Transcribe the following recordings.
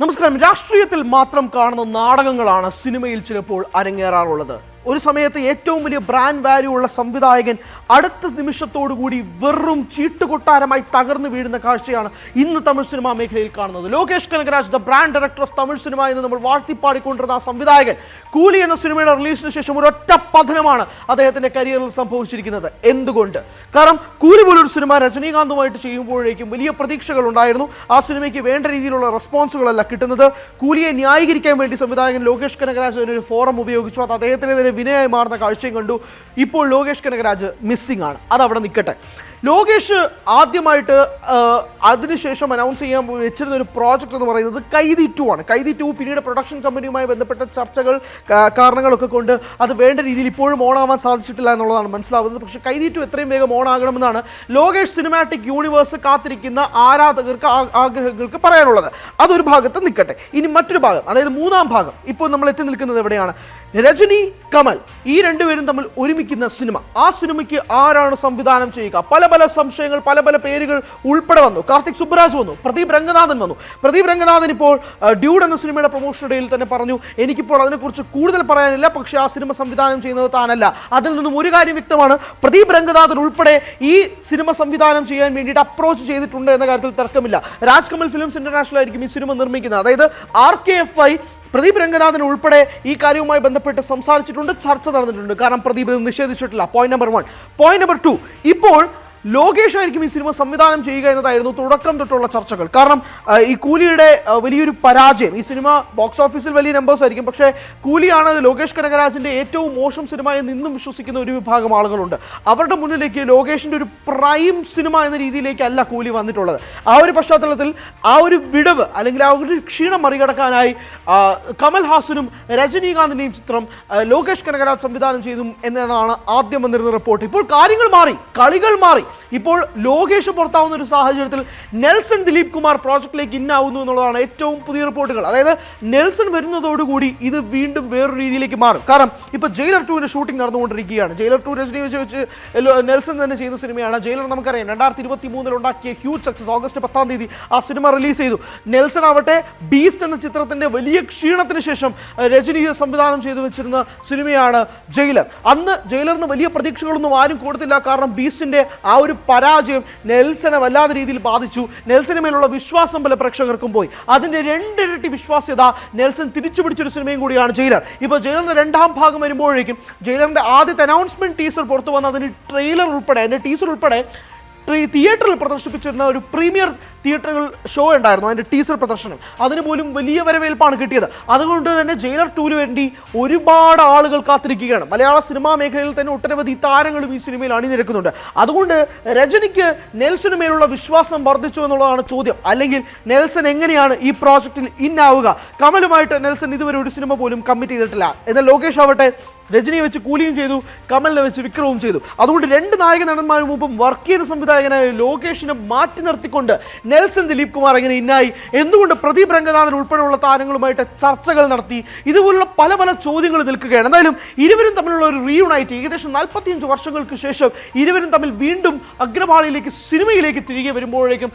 നമസ്കാരം. രാഷ്ട്രീയത്തിൽ മാത്രം കാണുന്ന നാടകങ്ങളാണ് സിനിമയിൽ ചിലപ്പോൾ അരങ്ങേറാറുള്ളത്. ഒരു സമയത്ത് ഏറ്റവും വലിയ ബ്രാൻഡ് വാല്യൂ ഉള്ള സംവിധായകൻ അടുത്ത നിമിഷത്തോടുകൂടി വെറും ചീട്ടുകൊട്ടാരമായി തകർന്നു വീഴുന്ന കാഴ്ചയാണ് ഇന്ന് തമിഴ് സിനിമാ മേഖലയിൽ കാണുന്നത്. Lokesh Kanagaraj, the brand director of Tamil cinema എന്ന് നമ്മൾ വാഴ്ത്തിപ്പാടിക്കൊണ്ടിരുന്ന ആ സംവിധായകൻ കൂലി എന്ന സിനിമയുടെ റിലീസിന് ശേഷം ഒരൊറ്റ പതനമാണ് അദ്ദേഹത്തിന്റെ കരിയറിൽ സംഭവിച്ചിരിക്കുന്നത്. എന്തുകൊണ്ട്? കാരണം കൂലി പോലൊരു സിനിമ രജനീകാന്തുമായിട്ട് ചെയ്യുമ്പോഴേക്കും വലിയ പ്രതീക്ഷകൾ ഉണ്ടായിരുന്നു. ആ സിനിമയ്ക്ക് വേണ്ട രീതിയിലുള്ള റെസ്പോൺസുകളല്ല കിട്ടുന്നത്. കൂലിയെ ന്യായീകരിക്കാൻ വേണ്ടി സംവിധായകൻ ലോകേഷ് കനകരാജ് ഒരു ഫോറം ഉപയോഗിച്ചു. അത് അദ്ദേഹത്തിന് വിനയായി മാറുന്ന കാഴ്ചയും കണ്ടു. ഇപ്പോൾ ലോകേഷ് കനകരാജ് മിസ്സിംഗ് ആണ്. അതവിടെ നിൽക്കട്ടെ. ലോകേഷ് ആദ്യമായിട്ട് അതിനുശേഷം അനൗൺസ് ചെയ്യാൻ വെച്ചിരുന്ന ഒരു പ്രോജക്റ്റ് എന്ന് പറയുന്നത് കൈതി 2 ആണ്. കൈതി 2 പിന്നീട് പ്രൊഡക്ഷൻ കമ്പനിയുമായി ബന്ധപ്പെട്ട ചർച്ചകൾ കാരണങ്ങളൊക്കെ കൊണ്ട് അത് വേണ്ട രീതിയിൽ ഇപ്പോഴും ഓണാവാൻ സാധിച്ചിട്ടില്ല എന്നുള്ളതാണ് മനസ്സിലാവുന്നത്. പക്ഷേ കൈതി 2 എത്രയും വേഗം ഓണാകണമെന്നാണ് ലോകേഷ് സിനിമാറ്റിക് യൂണിവേഴ്സ് കാത്തിരിക്കുന്ന ആരാധകർക്ക് ആഗ്രഹങ്ങൾക്ക് പറയാനുള്ളത്. അതൊരു ഭാഗത്ത് നിൽക്കട്ടെ. ഇനി മറ്റൊരു ഭാഗം, അതായത് മൂന്നാം ഭാഗം. ഇപ്പോൾ നമ്മൾ എത്തി നിൽക്കുന്നത് എവിടെയാണ്? രജനി, കമൽ ഈ രണ്ടുപേരും തമ്മിൽ ഒരുമിക്കുന്ന സിനിമ. ആ സിനിമയ്ക്ക് ആരാണ് സംവിധാനം ചെയ്യുക? പല പല സംശയങ്ങൾ, പല പല പേരുകൾ ഉൾപ്പെടെ വന്നു. കാർത്തിക് സുബ്രാജ് വന്നു, പ്രദീപ് രംഗനാഥൻ വന്നു. പ്രദീപ് രംഗനാഥൻ ഇപ്പോൾ ഡ്യൂഡ് എന്ന സിനിമയുടെ പ്രൊമോഷൻ ഇടയിൽ തന്നെ പറഞ്ഞു, എനിക്കിപ്പോൾ അതിനെക്കുറിച്ച് കൂടുതൽ പറയാനില്ല, പക്ഷേ ആ സിനിമ സംവിധാനം ചെയ്യുന്നത് താനല്ല. അതിൽ നിന്നും ഒരു കാര്യം വ്യക്തമാണ്, പ്രദീപ് രംഗനാഥൻ ഉൾപ്പെടെ ഈ സിനിമ സംവിധാനം ചെയ്യാൻ വേണ്ടിയിട്ട് അപ്രോച്ച് ചെയ്തിട്ടുണ്ട് എന്ന കാര്യത്തിൽ തർക്കമില്ല. രാജ്കമൽ ഫിലിംസ് ഇന്റർനാഷണൽ ആയിരിക്കും ഈ സിനിമ നിർമ്മിക്കുന്നത്. അതായത് RKFI പ്രദീപ് രംഗനാഥൻ ഉൾപ്പെടെ ഈ കാര്യവുമായി ബന്ധപ്പെട്ട് സംസാരിച്ചിട്ടുണ്ട്, ചർച്ച നടന്നിട്ടുണ്ട്. കാരണം പ്രദീപ് ഇത് നിഷേധിച്ചിട്ടില്ല. Point number 1. പോയിന്റ് നമ്പർ 2, ഇപ്പോൾ ലോകേഷ് ആയിരിക്കും ഈ സിനിമ സംവിധാനം ചെയ്യുക എന്നതായിരുന്നു തുടക്കം തൊട്ടുള്ള ചർച്ചകൾ. കാരണം ഈ കൂലിയുടെ വലിയൊരു പരാജയം, ഈ സിനിമ ബോക്സ് ഓഫീസിൽ വലിയ നമ്പേഴ്സ് ആയിരിക്കും, പക്ഷേ കൂലിയാണ് ലോകേഷ് കനകരാജിൻ്റെ ഏറ്റവും മോശം സിനിമ എന്ന് ഇന്നും വിശ്വസിക്കുന്ന ഒരു വിഭാഗം ആളുകളുണ്ട്. അവരുടെ മുന്നിലേക്ക് ലോകേഷിൻ്റെ ഒരു പ്രൈം സിനിമ എന്ന രീതിയിലേക്കല്ല കൂലി വന്നിട്ടുള്ളത്. ആ ഒരു പശ്ചാത്തലത്തിൽ ആ ഒരു വിടവ് അല്ലെങ്കിൽ ആ ഒരു ക്ഷീണം മറികടക്കാനായി കമൽ ഹാസനും രജനീകാന്തിൻ്റെയും ചിത്രം ലോകേഷ് കനകരാജ് സംവിധാനം ചെയ്തു എന്നാണ് ആദ്യം വന്നിരുന്ന റിപ്പോർട്ട്. ഇപ്പോൾ കാര്യങ്ങൾ മാറി, കളികൾ മാറി. ഇപ്പോൾ ലോകേഷ് പുറത്താവുന്ന ഒരു സാഹചര്യത്തിൽ നെൽസൺ ദിലീപ് കുമാർ പ്രോജക്റ്റിലേക്ക് ഇന്നാവുന്നു എന്നുള്ളതാണ് ഏറ്റവും പുതിയ റിപ്പോർട്ടുകൾ. അതായത് നെൽസൺ വരുന്നതോടുകൂടി ഇത് വീണ്ടും വേറൊരു രീതിയിലേക്ക് മാറും. കാരണം ഇപ്പോൾ ജയിലർ 2 ഷൂട്ടിംഗ് നടന്നുകൊണ്ടിരിക്കുകയാണ്. ജയിലർ 2 രജനി വെച്ച് നെൽസൺ തന്നെ ചെയ്യുന്ന സിനിമയാണ്. ജയിലർ നമുക്കറിയാം 2023 ഉണ്ടാക്കിയ ഹ്യൂജ് സക്സസ്. ഓഗസ്റ്റ് 10-ാം തീയതി ആ സിനിമ റിലീസ് ചെയ്തു. നെൽസൺ ആവട്ടെ ബീസ്റ്റ് എന്ന ചിത്രത്തിന്റെ വലിയ ക്ഷീണത്തിന് ശേഷം രജനി സംവിധാനം ചെയ്തു വെച്ചിരുന്ന സിനിമയാണ് ജയിലർ. അന്ന് ജയിലറിന് വലിയ പ്രതീക്ഷകളൊന്നും ആരും കൊടുത്തില്ല. കാരണം ബീസ്റ്റിന്റെ ആ ഒരു പരാജയം നെൽസനെ വല്ലാത്ത രീതിയിൽ ബാധിച്ചു. നെൽസന് മേലുള്ള വിശ്വാസം പല പ്രേക്ഷകർക്കും പോയി. അതിന്റെ 2 ഇരട്ടി വിശ്വാസ്യത നെൽസൺ തിരിച്ചു പിടിച്ചൊരു സിനിമയും കൂടിയാണ് ജയിലർ. ഇപ്പോൾ ജയിലറിന്റെ 2ാം ഭാഗം വരുമ്പോഴേക്കും ജയിലറിന്റെ ആദ്യത്തെ അനൗൺസ്മെന്റ് ടീസർ പുറത്തു വന്ന അതിന്റെ ട്രെയിലർ ഉൾപ്പെടെ, അതിന്റെ ടീസർ ഉൾപ്പെടെ തിയേറ്ററിൽ പ്രദർശിപ്പിച്ചിരുന്ന ഒരു പ്രീമിയർ തിയേറ്ററുകൾ ഷോ ഉണ്ടായിരുന്നു, അതിൻ്റെ ടീസർ പ്രദർശനം. അതിന് പോലും വലിയ വരവേൽപ്പാണ് കിട്ടിയത്. അതുകൊണ്ട് തന്നെ ജയിലർ 2 വേണ്ടി ഒരുപാട് ആളുകൾ കാത്തിരിക്കുകയാണ്. മലയാള സിനിമാ മേഖലയിൽ തന്നെ ഒട്ടനവധി താരങ്ങളും ഈ സിനിമയിൽ അണിനിരക്കുന്നുണ്ട്. അതുകൊണ്ട് രജനിക്ക് നെൽസന് മേലുള്ള വിശ്വാസം വർദ്ധിച്ചു എന്നുള്ളതാണ് ചോദ്യം. അല്ലെങ്കിൽ നെൽസൺ എങ്ങനെയാണ് ഈ പ്രോജക്റ്റിൽ ഇന്നാവുക? കമലുമായിട്ട് നെൽസൺ ഇതുവരെ ഒരു സിനിമ പോലും കമ്മിറ്റ് ചെയ്തിട്ടില്ല. എന്നാൽ ലോകേഷ് ആവട്ടെ രജനിയെ വെച്ച് കൂലിയും ചെയ്തു, കമലിനെ വെച്ച് വിക്രവും ചെയ്തു. അതുകൊണ്ട് 2 നായക നടന്മാരും മുമ്പും വർക്ക് ചെയ്ത സംവിധായകനായ ലോകേഷിനെ മാറ്റി നിർത്തിക്കൊണ്ട് നെൽസൺ ദിലീപ് കുമാർ എങ്ങനെ ഇന്നായി? എന്തുകൊണ്ട് പ്രദീപ് രംഗനാഥൻ ഉൾപ്പെടെയുള്ള താരങ്ങളുമായിട്ട് ചർച്ചകൾ നടത്തി? ഇതുപോലുള്ള പല പല ചോദ്യങ്ങൾ നിൽക്കുകയാണ്. എന്തായാലും ഇരുവരും തമ്മിലുള്ള ഒരു റീയൂണൈറ്റ് ഏകദേശം 45 വർഷങ്ങൾക്ക് ശേഷം ഇരുവരും തമ്മിൽ വീണ്ടും അഗ്രപാളിയിലേക്ക് സിനിമയിലേക്ക് തിരികെ വരുമ്പോഴേക്കും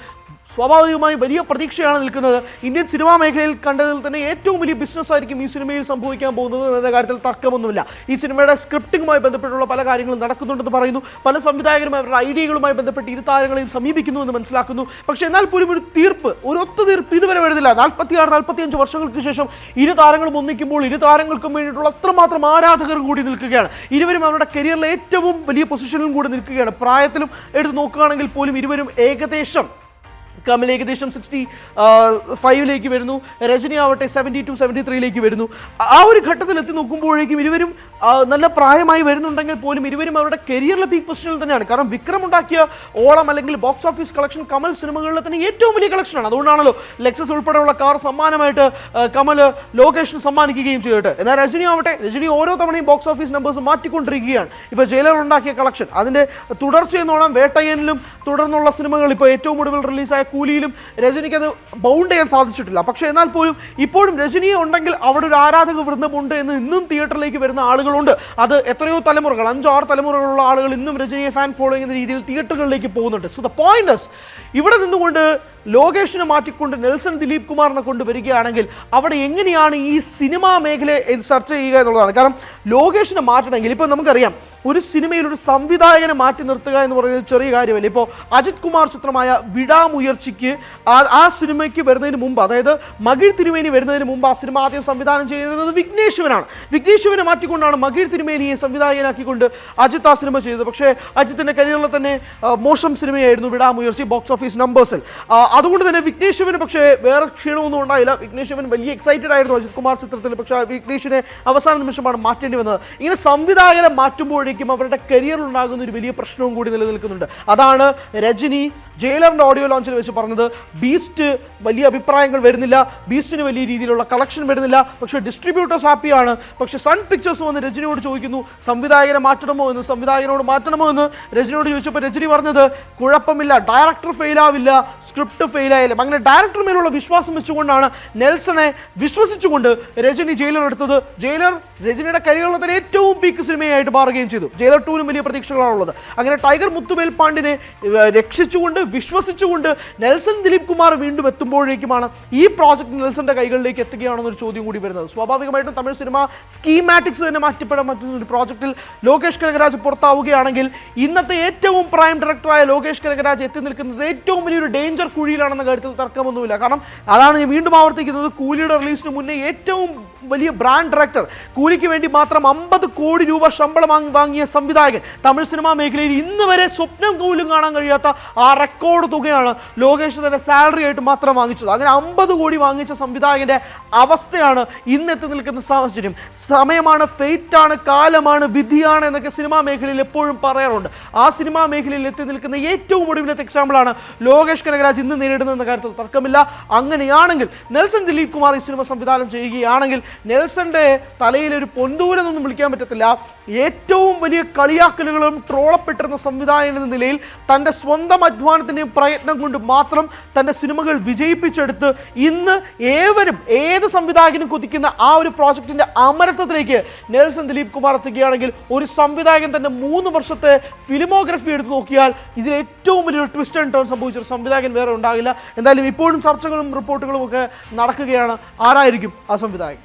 സ്വാഭാവികമായും വലിയ പ്രതീക്ഷയാണ് നിൽക്കുന്നത്. ഇന്ത്യൻ സിനിമാ മേഖലയിൽ കണ്ടതിൽ തന്നെ ഏറ്റവും വലിയ ബിസിനസ് ആയിരിക്കും ഈ സിനിമയിൽ സംഭവിക്കാൻ പോകുന്നത് എന്ന കാര്യത്തിൽ തർക്കമൊന്നുമില്ല. ഈ സിനിമയുടെ സ്ക്രിപ്റ്റിങ്ങുമായി ബന്ധപ്പെട്ടുള്ള പല കാര്യങ്ങളും നടക്കുന്നുണ്ടെന്ന് പറയുന്നു. പല സംവിധായകരും അവരുടെ ഐഡിയകളുമായി ബന്ധപ്പെട്ട് ഇരു താരങ്ങളെയും സമീപിക്കുന്നു എന്ന് മനസ്സിലാക്കുന്നു. പക്ഷേ എന്നാൽ പോലും ഒരു തീർപ്പ്, ഒരു ഒത്തുതീർപ്പ് ഇതുവരെ വരുന്നില്ല. 46-45 വർഷങ്ങൾക്ക് ശേഷം ഇരു താരങ്ങളും ഒന്നിക്കുമ്പോൾ ഇരു താരങ്ങൾക്കും വേണ്ടിയിട്ടുള്ള അത്രമാത്രം ആരാധകർ കൂടി നിൽക്കുകയാണ്. ഇരുവരും അവരുടെ കരിയറിലെ ഏറ്റവും വലിയ പൊസിഷനിലും കൂടി നിൽക്കുകയാണ്. പ്രായത്തിലും എടുത്ത് നോക്കുകയാണെങ്കിൽ പോലും ഇരുവരും ഏകദേശം കമൽ ഏകദേശം 65 വരുന്നു, രജനി ആവട്ടെ 72-73 വരുന്നു. ആ ഒരു ഘട്ടത്തിൽ എത്തി നോക്കുമ്പോഴേക്കും ഇരുവരും നല്ല പ്രായമായി വരുന്നുണ്ടെങ്കിൽ പോലും ഇരുവരും അവരുടെ കരിയറിലെ പീക്ക് പൊസിഷനിൽ തന്നെയാണ്. കാരണം വിക്രം ഉണ്ടാക്കിയ ഓളം അല്ലെങ്കിൽ ബോക്സ് ഓഫീസ് കളക്ഷൻ കമൽ സിനിമകളിലെ തന്നെ ഏറ്റവും വലിയ കളക്ഷനാണ്. അതുകൊണ്ടാണല്ലോ ലെക്സസ് ഉൾപ്പെടെയുള്ള കാർ സമ്മാനമായിട്ട് കമൽ ലോകേഷിന് സമ്മാനിക്കുകയും ചെയ്തിട്ട്. എന്നാൽ രജനി ആവട്ടെ, രജനി ഓരോ തവണയും ബോക്സ് ഓഫീസ് നമ്പേഴ്സ് മാറ്റിക്കൊണ്ടിരിക്കുകയാണ്. ഇപ്പോൾ ജയിലർ ഉണ്ടാക്കിയ കളക്ഷൻ, അതിൻ്റെ തുടർച്ചയെന്നോണം വേട്ടയനിലും തുടർന്നുള്ള സിനിമകൾ, ഇപ്പോൾ ഏറ്റവും ഒടുവിൽ റിലീസായ കൂലിയിലും രജനിക്ക് അത് ബൗണ്ട് ചെയ്യാൻ സാധിച്ചിട്ടില്ല. പക്ഷേ എന്നാൽ പോലും ഇപ്പോഴും രജനിയെ ഉണ്ടെങ്കിൽ അവിടെ ഒരു ആരാധക വൃന്ദമുണ്ട് എന്ന് ഇന്നും തിയേറ്ററിലേക്ക് വരുന്ന ആളുകളുണ്ട്. അത് എത്രയോ തലമുറകൾ, 5-6 തലമുറകളുള്ള ആളുകൾ ഇന്നും രജനിയെ ഫാൻ ഫോളോയിങ് എന്ന രീതിയിൽ തിയേറ്ററുകളിലേക്ക് പോകുന്നുണ്ട്. സോ ദ പോയിന്റ് ഇസ്, ഇവിടെ നിന്നുകൊണ്ട് ലോകേഷിനെ മാറ്റിക്കൊണ്ട് നെൽസൺ ദിലീപ് കുമാറിനെ കൊണ്ട് വരികയാണെങ്കിൽ അവിടെ എങ്ങനെയാണ് ഈ സിനിമാ മേഖലയെ ചർച്ച ചെയ്യുക എന്നുള്ളതാണ്. കാരണം ലോകേഷിനെ മാറ്റണമെങ്കിൽ ഇപ്പോൾ നമുക്കറിയാം, ഒരു സിനിമയിൽ ഒരു സംവിധായകനെ മാറ്റി നിർത്തുക എന്ന് പറയുന്നത് ചെറിയ കാര്യമല്ല. ഇപ്പോൾ അജിത് കുമാർ ചിത്രമായ വിടാമുയർച്ചയ്ക്ക് ആ സിനിമയ്ക്ക് വരുന്നതിന് മുമ്പ്, അതായത് മകിഴ് തിരുമേനി വരുന്നതിന് മുമ്പ് ആ സിനിമ ആദ്യം സംവിധാനം ചെയ്യുന്നത് വിഘ്നേഷ് ശിവനാണ്. വിഘ്നേഷ് ശിവനെ മാറ്റിക്കൊണ്ടാണ് മകിഴ് തിരുമേനിയെ സംവിധായകനാക്കിക്കൊണ്ട് അജിത്ത് ആ സിനിമ ചെയ്തത്. പക്ഷേ അജിത്തിന്റെ കരിയറിൽ തന്നെ മോശം സിനിമയായിരുന്നു വിടാമുയർച്ചി ബോക്സ് ഓഫീസ് നമ്പേഴ്സിൽ. അതുകൊണ്ട് തന്നെ വിഘ്നേഷ് ശിവന് പക്ഷേ വേറെ ക്ഷീണമൊന്നും ഉണ്ടായില്ല. വിഘ്നേഷ് ശിവൻ വലിയ എക്സൈറ്റഡ് ആയിരുന്നു അജിത് കുമാർ ചിത്രത്തിൽ. പക്ഷേ വിഘ്നേഷിനെ അവസാന നിമിഷമാണ് മാറ്റേണ്ടി വന്നത്. ഇങ്ങനെ സംവിധായകരെ മാറ്റുമ്പോഴേക്കും അവരുടെ കരിയറിൽ ഉണ്ടാകുന്ന ഒരു വലിയ പ്രശ്നവും കൂടി നിലനിൽക്കുന്നുണ്ട്. അതാണ് രജനി ജയിലറിന്റെ ഓഡിയോ ലോഞ്ചിൽ വെച്ച് പറഞ്ഞത്. ബീസ്റ്റ് വലിയ അഭിപ്രായങ്ങൾ വരുന്നില്ല, ബീസ്റ്റിന് വലിയ രീതിയിലുള്ള കളക്ഷൻ വരുന്നില്ല, പക്ഷേ ഡിസ്ട്രിബ്യൂട്ടേഴ്സ് ഹാപ്പിയാണ്. പക്ഷേ സൺ പിക്ചേഴ്സ് വന്ന് രജനിയോട് ചോദിക്കുന്നു സംവിധായകനെ മാറ്റണമോ എന്ന്, സംവിധായകനോട് മാറ്റണമോ എന്ന് രജനിയോട് ചോദിച്ചപ്പോൾ രജനി പറഞ്ഞത് കുഴപ്പമില്ല, ഡയറക്ടർ ഫെയിലാവില്ല, സ്ക്രിപ്റ്റ് ഫെയിലായാലും. അങ്ങനെ ഡയറക്ടർ മേലുള്ള വിശ്വാസം വെച്ചുകൊണ്ടാണ് നെൽസനെ വിശ്വസിച്ചുകൊണ്ട് രജനി ജയിലർ എടുത്തത്. ജയിലർ രജനിയുടെ കരിയറിലെ തന്നെ ഏറ്റവും പീക്ക് സിനിമയായിട്ട് മാറുകയും ചെയ്തു. ജയിലർ 2-നും വലിയ പ്രതീക്ഷകളാണുള്ളത്. അങ്ങനെ ടൈഗർ മുത്തുവേൽ പാണ്ഡിനെ രക്ഷിച്ചുകൊണ്ട് വിശ്വസിച്ചുകൊണ്ട് നെൽസൺ ദിലീപ് കുമാർ വീണ്ടും എത്തുമ്പോഴേക്കുമാണ് ഈ പ്രോജക്റ്റ് നെൽസന്റെ കൈകളിലേക്ക് എത്തുകയാണെന്നൊരു ചോദ്യം കൂടി വരുന്നത്. സ്വാഭാവികമായിട്ടും തമിഴ് സിനിമ സ്കീമാറ്റിക്സ് തന്നെ മാറ്റപ്പെടാൻ പറ്റുന്ന ഒരു പ്രോജക്റ്റിൽ ലോകേഷ് കനകരാജ് പുറത്താവുകയാണെങ്കിൽ ഇന്നത്തെ ഏറ്റവും പ്രൈം ഡയറക്ടറായ ലോകേഷ് കനകരാജ് എത്തി നിൽക്കുന്നത് ഏറ്റവും വലിയൊരു ഡേഞ്ചർ കുഴിയിലാണെന്ന കാര്യത്തിൽ തർക്കമൊന്നുമില്ല. കാരണം അതാണ് ഞാൻ വീണ്ടും ആവർത്തിക്കുന്നത്, കൂലിയുടെ റിലീസിന് മുന്നേ ഏറ്റവും വലിയ ബ്രാൻഡ് ഡയറക്ടർ, കൂലിക്ക് വേണ്ടി മാത്രം 50 കോടി രൂപ ശമ്പളം വാങ്ങിയ സംവിധായകൻ, തമിഴ് സിനിമാ മേഖലയിൽ ഇന്ന് വരെ സ്വപ്നം പോലും കാണാൻ കഴിയാത്ത ആ റെക്കോർഡ് തുകയാണ് ലോകേഷ് തന്നെ സാലറി ആയിട്ട് മാത്രം വാങ്ങിച്ചത്. അങ്ങനെ 50 കോടി വാങ്ങിച്ച സംവിധായകന്റെ അവസ്ഥയാണ് ഇന്നെത്തി നിൽക്കുന്ന സാഹചര്യം. സമയമാണ്, ഫെയ്റ്റാണ്, കാലമാണ്, വിധിയാണ് എന്നൊക്കെ സിനിമാ മേഖലയിൽ എപ്പോഴും പറയാറുണ്ട്. ആ സിനിമാ മേഖലയിൽ എത്തി നിൽക്കുന്ന ഏറ്റവും ഒടുവിലത്തെ എക്സാമ്പിളാണ് ലോകേഷ് കനകരാജ് ഇന്ന് നേരിടുന്ന കാര്യത്തിൽ തർക്കമില്ല. അങ്ങനെയാണെങ്കിൽ നെൽസൺ ദിലീപ് കുമാർ ഈ സിനിമ സംവിധാനം ചെയ്യുകയാണെങ്കിൽ നെൽസന്റെ തലയിൽ ഒരു പൊന്തൂരെന്നൊന്നും വിളിക്കാൻ പറ്റത്തില്ല. ഏറ്റവും വലിയ കളിയാക്കലുകളും ട്രോളപ്പെട്ടിരുന്ന സംവിധായകൻ എന്ന നിലയിൽ തൻ്റെ സ്വന്തം അധ്വാനത്തിൻ്റെയും പ്രയത്നം കൊണ്ട് മാത്രം തൻ്റെ സിനിമകൾ വിജയിപ്പിച്ചെടുത്ത് ഇന്ന് ഏവരും ഏത് സംവിധായകനും കൊതിക്കുന്ന ആ ഒരു പ്രോജക്റ്റിൻ്റെ അമരത്വത്തിലേക്ക് നെൽസൺ ദിലീപ് കുമാർ എത്തുകയാണെങ്കിൽ ഒരു സംവിധായകൻ തന്നെ 3 വർഷത്തെ ഫിലിമോഗ്രഫി എടുത്ത് നോക്കിയാൽ ഇതിൽ ഏറ്റവും വലിയൊരു ട്വിസ്റ്റ് ആൻഡ് ടേൺ സംഭവിച്ചൊരു സംവിധായകൻ വേറെ ഉണ്ടാകില്ല. എന്തായാലും ഇപ്പോഴും ചർച്ചകളും റിപ്പോർട്ടുകളും ഒക്കെ നടക്കുകയാണ്. ആരായിരിക്കും ആ സംവിധായകൻ?